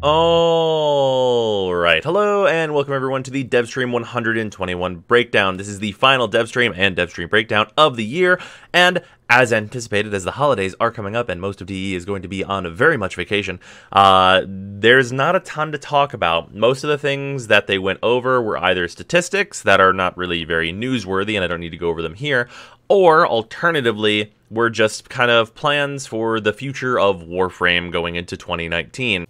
All right, hello and welcome everyone to the Devstream 121 breakdown. This is the final Devstream and Devstream breakdown of the year, and as anticipated, as the holidays are coming up and most of DE is going to be on very much vacation, there's not a ton to talk about. Most of the things that they went over were either statistics that are not really very newsworthy, and I don't need to go over them here, or alternatively, were just kind of plans for the future of Warframe going into 2019.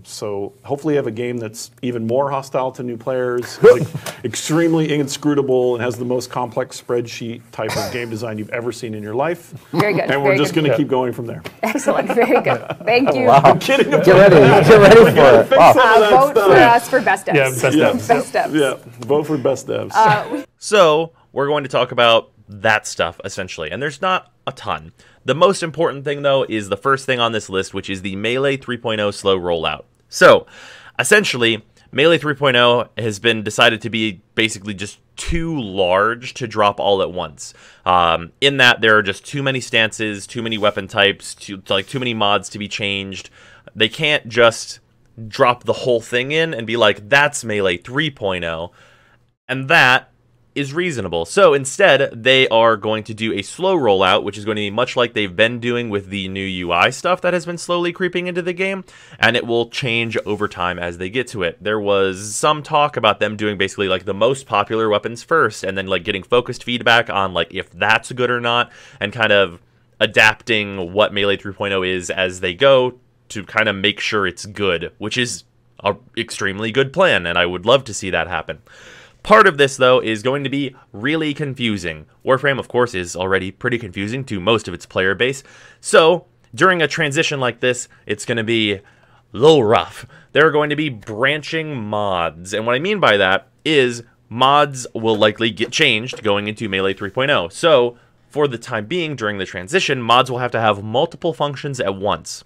So hopefully you have a game that's even more hostile to new players, like extremely inscrutable, and has the most complex spreadsheet type of game design you've ever seen in your life. Very good. And we're just going to keep going from there. Excellent. Very good. Thank you. Wow. I'm kidding. Get ready for it. Wow. Vote for us for best devs. Yeah, best devs. Best devs. Yeah, vote for best devs. So, we're going to talk about that stuff, essentially, and there's not a ton. The most important thing, though, is the first thing on this list, which is the Melee 3.0 slow rollout. So, essentially, Melee 3.0 has been decided to be basically just too large to drop all at once. In that, there are just too many stances, too many weapon types, too many mods to be changed. They can't just drop the whole thing in and be like, that's Melee 3.0, and that is reasonable. So instead, they are going to do a slow rollout, which is going to be much like they've been doing with the new UI stuff that has been slowly creeping into the game, and it will change over time as they get to it. There was some talk about them doing basically like the most popular weapons first, and then like getting focused feedback on like if that's good or not, and kind of adapting what Melee 3.0 is as they go to kind of make sure it's good, which is an extremely good plan, and I would love to see that happen. Part of this, though, is going to be really confusing. Warframe, of course, is already pretty confusing to most of its player base. So, during a transition like this, it's going to be a little rough. There are going to be branching mods. And what I mean by that is mods will likely get changed going into Melee 3.0. So, for the time being, during the transition, mods will have to have multiple functions at once.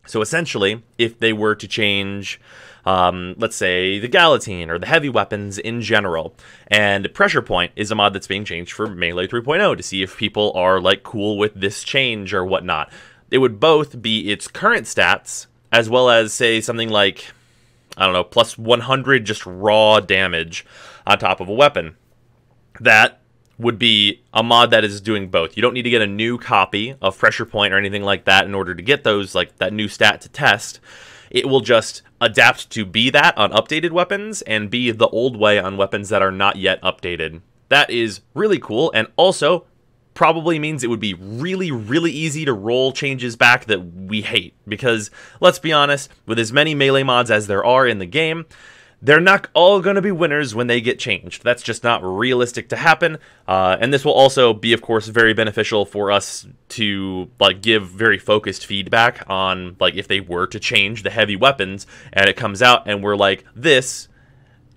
So essentially, if they were to change, let's say, the Galatine or the heavy weapons in general, and Pressure Point is a mod that's being changed for Melee 3.0 to see if people are like cool with this change or whatnot. It would both be its current stats, as well as, say, something like, I don't know, plus 100 just raw damage on top of a weapon. That would be a mod that is doing both. You don't need to get a new copy of Pressure Point or anything like that in order to get those, like that new stat to test. It will just adapt to be that on updated weapons and be the old way on weapons that are not yet updated. That is really cool, and also probably means it would be really, really easy to roll changes back that we hate. Because, let's be honest, with as many Melee mods as there are in the game, they're not all going to be winners when they get changed. That's just not realistic to happen. And this will also be, of course, very beneficial for us to like give very focused feedback on like if they were to change the heavy weapons and it comes out and we're like, this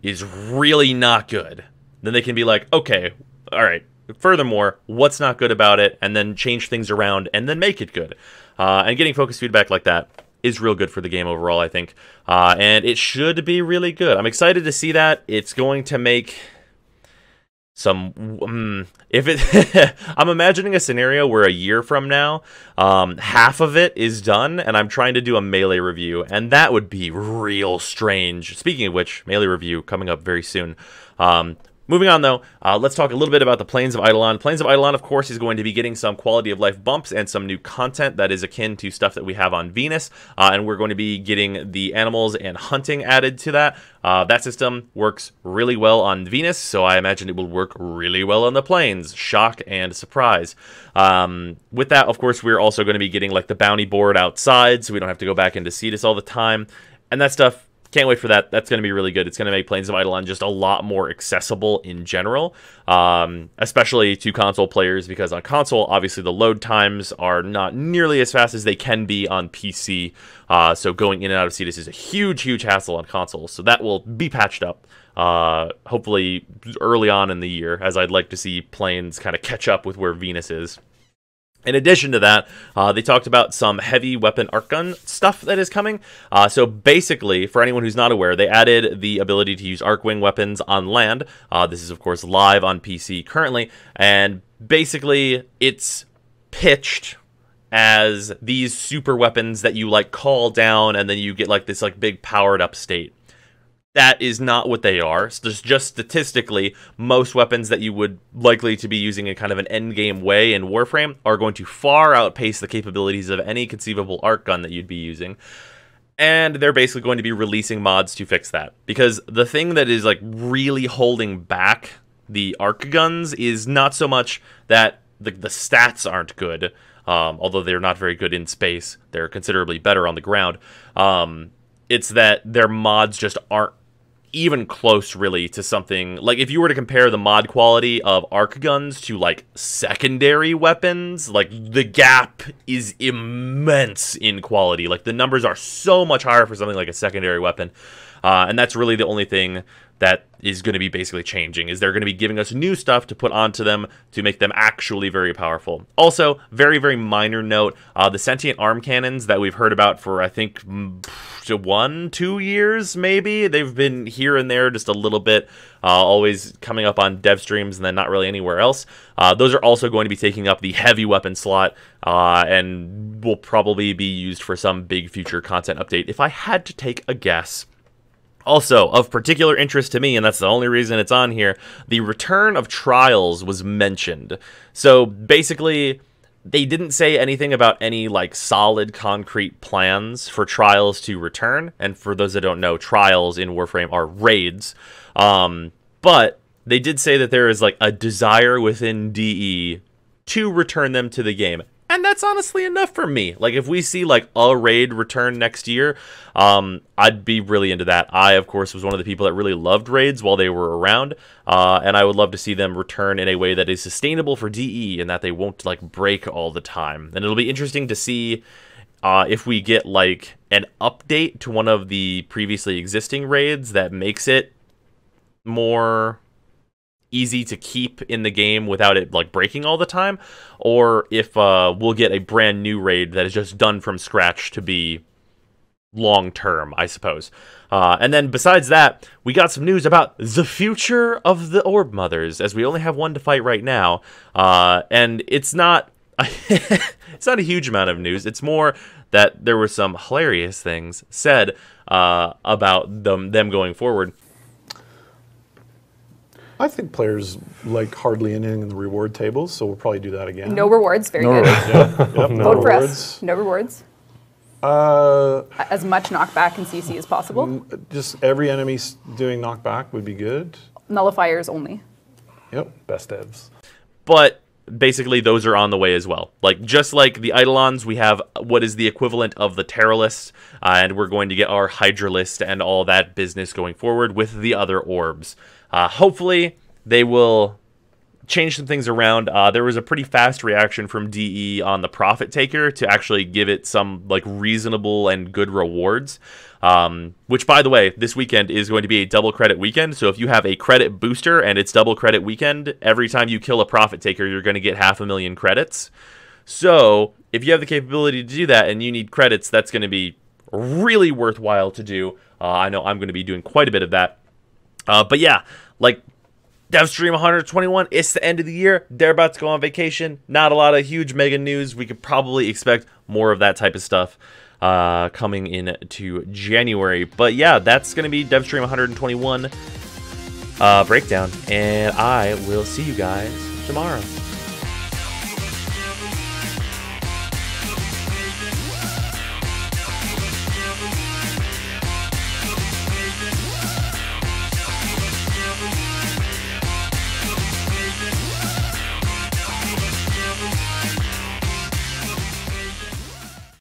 is really not good. Then they can be like, okay, all right. Furthermore, what's not good about it? And then change things around and then make it good. And getting focused feedback like that is real good for the game overall, I think. And it should be really good. I'm excited to see that. It's going to make some... I'm imagining a scenario where a year from now, half of it is done, and I'm trying to do a Melee review, and that would be real strange. Speaking of which, Melee review coming up very soon. Moving on, though, let's talk a little bit about the Plains of Eidolon. Plains of Eidolon, of course, is going to be getting some quality of life bumps and some new content that is akin to stuff that we have on Venus, and we're going to be getting the animals and hunting added to that. That system works really well on Venus, so I imagine it will work really well on the Plains. Shock and surprise. With that, of course, we're also going to be getting like the bounty board outside, so we don't have to go back into Cetus all the time, and that stuff. Can't wait for that. That's going to be really good. It's going to make Plains of Eidolon just a lot more accessible in general, especially to console players, because on console, obviously, the load times are not nearly as fast as they can be on PC. So going in and out of Cetus is a huge, huge hassle on consoles. So that will be patched up, hopefully early on in the year, as I'd like to see Plains kind of catch up with where Venus is. In addition to that, they talked about some heavy weapon arc gun stuff that is coming. So basically, for anyone who's not aware, they added the ability to use Archwing weapons on land. This is, of course, live on PC currently. And basically, it's pitched as these super weapons that you like call down and then you get like this like big powered up state. That is not what they are. So just statistically, most weapons that you would likely to be using in kind of an endgame way in Warframe are going to far outpace the capabilities of any conceivable arc gun that you'd be using. And they're basically going to be releasing mods to fix that. Because the thing that is like really holding back the arc guns is not so much that the stats aren't good, although they're not very good in space. They're considerably better on the ground. It's that their mods just aren't even close, really, to something like if you were to compare the mod quality of arc guns to like secondary weapons, like the gap is immense in quality. Like the numbers are so much higher for something like a secondary weapon, and that's really the only thing that is going to be basically changing, is they're going to be giving us new stuff to put onto them to make them actually very powerful. Also, very, very minor note, the sentient arm cannons that we've heard about for, I think, 1-2 years, maybe? They've been here and there just a little bit, always coming up on Devstreams and then not really anywhere else. Those are also going to be taking up the heavy weapon slot, and will probably be used for some big future content update, if I had to take a guess. Also, of particular interest to me, and that's the only reason it's on here, the return of Trials was mentioned. So basically, they didn't say anything about any like solid concrete plans for Trials to return. And for those that don't know, Trials in Warframe are raids. But they did say that there is like a desire within DE to return them to the game. And that's honestly enough for me. Like, if we see, like, a raid return next year, I'd be really into that. I, of course, was one of the people that really loved raids while they were around, and I would love to see them return in a way that is sustainable for DE and that they won't, like, break all the time. And it'll be interesting to see if we get, like, an update to one of the previously existing raids that makes it more easy to keep in the game without it like breaking all the time, or if we'll get a brand new raid that is just done from scratch to be long term, I suppose. And then besides that, we got some news about the future of the Orb Mothers, as we only have one to fight right now, and it's not it's not a huge amount of news. It's more that there were some hilarious things said about them going forward. I think players like hardly anything in the reward tables, so we'll probably do that again. No rewards, very good. Yep, Vote for us. No rewards. As much knockback and CC as possible. Just every enemy doing knockback would be good. Nullifiers only. Yep, best devs. But basically, those are on the way as well. Like, just like the Eidolons, we have what is the equivalent of the Terra list, and we're going to get our Hydra list and all that business going forward with the other orbs. Hopefully, they will change some things around. There was a pretty fast reaction from DE on the Profit Taker to actually give it some like reasonable and good rewards. Which, by the way, this weekend is going to be a double credit weekend. So if you have a credit booster and it's double credit weekend, every time you kill a Profit Taker, you're going to get 500,000 credits. So if you have the capability to do that and you need credits, that's going to be really worthwhile to do. I know I'm going to be doing quite a bit of that. But yeah, like Devstream 121, it's the end of the year. They're about to go on vacation. Not a lot of huge mega news. We could probably expect more of that type of stuff coming into January. But yeah, that's going to be Devstream 121 breakdown. And I will see you guys tomorrow.